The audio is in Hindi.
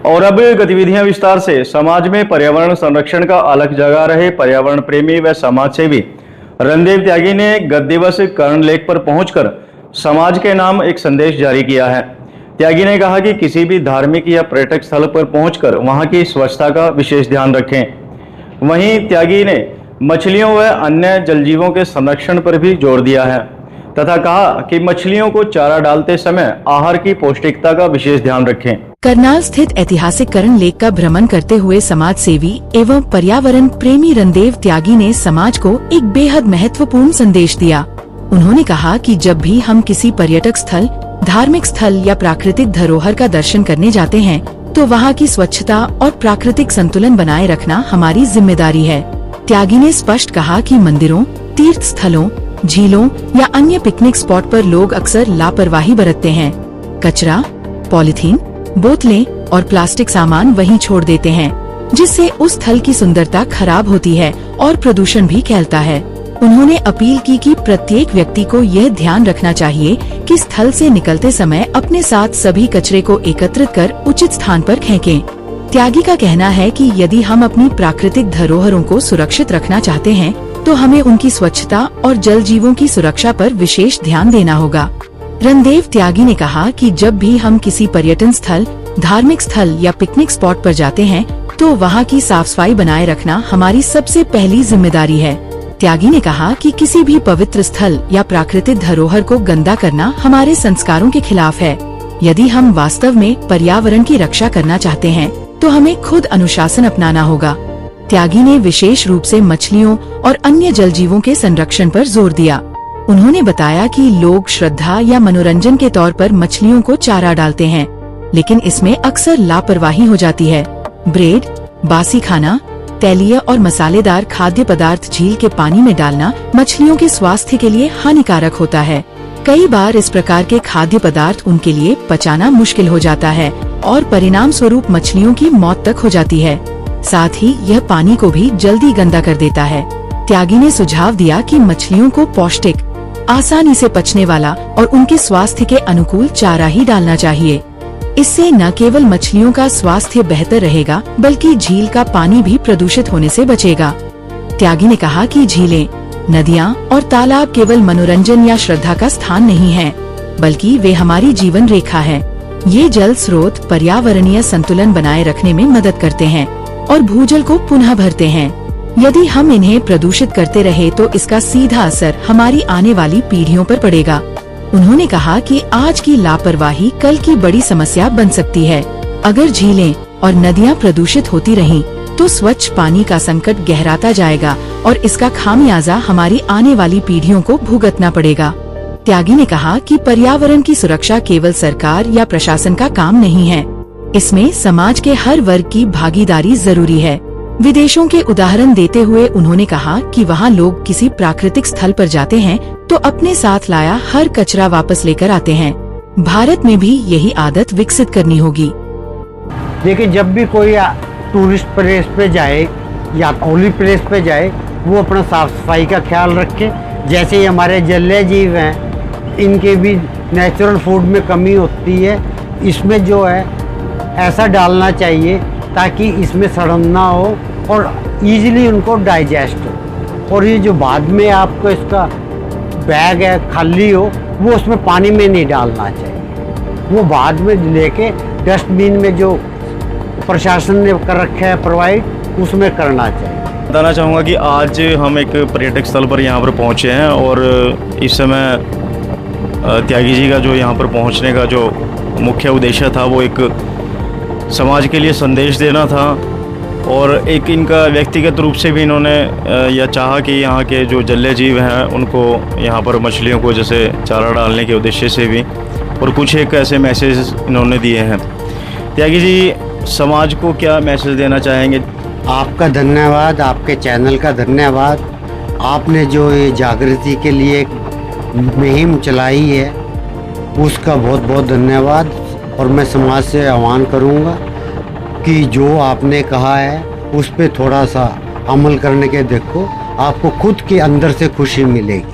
और अब गतिविधियां विस्तार से। समाज में पर्यावरण संरक्षण का अलख जगा रहे पर्यावरण प्रेमी व समाज सेवी रणदेव त्यागी ने गत दिवस कर्ण लेक पर पहुंचकर समाज के नाम एक संदेश जारी किया है। त्यागी ने कहा कि किसी भी धार्मिक या पर्यटक स्थल पर पहुंचकर वहां की स्वच्छता का विशेष ध्यान रखें। वहीं त्यागी ने मछलियों व अन्य जलजीवों के संरक्षण पर भी जोर दिया है तथा कहा कि मछलियों को चारा डालते समय आहार की पौष्टिकता का विशेष ध्यान रखें। करनाल स्थित ऐतिहासिक कर्ण लेक का भ्रमण करते हुए समाज सेवी एवं पर्यावरण प्रेमी रणदेव त्यागी ने समाज को एक बेहद महत्वपूर्ण संदेश दिया। उन्होंने कहा कि जब भी हम किसी पर्यटक स्थल, धार्मिक स्थल या प्राकृतिक धरोहर का दर्शन करने जाते हैं तो वहाँ की स्वच्छता और प्राकृतिक संतुलन बनाए रखना हमारी जिम्मेदारी है। त्यागी ने स्पष्ट कहा कि मंदिरों, तीर्थ स्थलों, झीलों या अन्य पिकनिक स्पॉट पर लोग अक्सर लापरवाही बरतते हैं। कचरा, पॉलीथीन, बोतलें और प्लास्टिक सामान वहीं छोड़ देते हैं, जिससे उस स्थल की सुंदरता खराब होती है और प्रदूषण भी फैलता है। उन्होंने अपील की कि प्रत्येक व्यक्ति को यह ध्यान रखना चाहिए कि स्थल से निकलते समय अपने साथ सभी कचरे को एकत्रित कर उचित स्थान पर फेंकें। त्यागी का कहना है कि यदि हम अपनी प्राकृतिक धरोहरों को सुरक्षित रखना चाहते हैं तो हमें उनकी स्वच्छता और जल जीवों की सुरक्षा पर विशेष ध्यान देना होगा। रणदेव त्यागी ने कहा कि जब भी हम किसी पर्यटन स्थल, धार्मिक स्थल या पिकनिक स्पॉट पर जाते हैं तो वहाँ की साफ सफाई बनाए रखना हमारी सबसे पहली जिम्मेदारी है। त्यागी ने कहा कि किसी भी पवित्र स्थल या प्राकृतिक धरोहर को गंदा करना हमारे संस्कारों के खिलाफ है। यदि हम वास्तव में पर्यावरण की रक्षा करना चाहते हैं तो हमें खुद अनुशासन अपनाना होगा। त्यागी ने विशेष रूप से मछलियों और अन्य जल जीवों के संरक्षण पर जोर दिया। उन्होंने बताया कि लोग श्रद्धा या मनोरंजन के तौर पर मछलियों को चारा डालते हैं, लेकिन इसमें अक्सर लापरवाही हो जाती है। ब्रेड, बासी खाना, तैलीय और मसालेदार खाद्य पदार्थ झील के पानी में डालना मछलियों के स्वास्थ्य के लिए हानिकारक होता है। कई बार इस प्रकार के खाद्य पदार्थ उनके लिए पचाना मुश्किल हो जाता है और परिणाम स्वरूप मछलियों की मौत तक हो जाती है। साथ ही यह पानी को भी जल्दी गंदा कर देता है। त्यागी ने सुझाव दिया कि मछलियों को पौष्टिक, आसानी से पचने वाला और उनके स्वास्थ्य के अनुकूल चारा ही डालना चाहिए। इससे न केवल मछलियों का स्वास्थ्य बेहतर रहेगा बल्कि झील का पानी भी प्रदूषित होने से बचेगा। त्यागी ने कहा कि झीलें, नदियाँ और तालाब केवल मनोरंजन या श्रद्धा का स्थान नहीं है, बल्कि वे हमारी जीवन रेखा है। ये जल स्रोत पर्यावरणीय संतुलन बनाए रखने में मदद करते हैं और भूजल को पुनः भरते हैं। यदि हम इन्हें प्रदूषित करते रहे तो इसका सीधा असर हमारी आने वाली पीढ़ियों पर पड़ेगा। उन्होंने कहा कि आज की लापरवाही कल की बड़ी समस्या बन सकती है। अगर झीलें और नदियां प्रदूषित होती रहीं, तो स्वच्छ पानी का संकट गहराता जाएगा और इसका खामियाजा हमारी आने वाली पीढ़ियों को भुगतना पड़ेगा। त्यागी ने कहा कि पर्यावरण की सुरक्षा केवल सरकार या प्रशासन का काम नहीं है, इसमें समाज के हर वर्ग की भागीदारी जरूरी है। विदेशों के उदाहरण देते हुए उन्होंने कहा कि वहाँ लोग किसी प्राकृतिक स्थल पर जाते हैं तो अपने साथ लाया हर कचरा वापस लेकर आते हैं। भारत में भी यही आदत विकसित करनी होगी। देखिए, जब भी कोई टूरिस्ट प्लेस पे जाए या होली प्लेस पे जाए, वो अपना साफ सफाई का ख्याल रखे। जैसे ही हमारे जलीय जीव हैं, इनके भी नेचुरल फूड में कमी होती है। इसमें जो है ऐसा डालना चाहिए ताकि इसमें सड़न ना हो और इजीली उनको डाइजेस्ट हो। और ये जो बाद में आपको इसका बैग है खाली हो, वो उसमें पानी में नहीं डालना चाहिए। वो बाद में लेके डस्टबिन में जो प्रशासन ने कर रखा है प्रोवाइड, उसमें करना चाहिए। बताना चाहूँगा कि आज हम एक पर्यटक स्थल पर यहाँ पर पहुँचे हैं और इस समय त्यागी जी का जो यहाँ पर पहुँचने का जो मुख्य उद्देश्य था वो एक समाज के लिए संदेश देना था और एक इनका व्यक्तिगत रूप से भी इन्होंने यह चाहा कि यहाँ के जो जलीय जीव हैं उनको यहाँ पर मछलियों को जैसे चारा डालने के उद्देश्य से भी और कुछ एक ऐसे मैसेज इन्होंने दिए हैं। त्यागी जी, समाज को क्या मैसेज देना चाहेंगे? आपका धन्यवाद, आपके चैनल का धन्यवाद। आपने जो ये जागृति के लिए एक मुहिम चलाई है उसका बहुत बहुत धन्यवाद। और मैं समाज से आह्वान करूंगा कि जो आपने कहा है उस पे थोड़ा सा अमल करने के देखो, आपको खुद के अंदर से खुशी मिलेगी।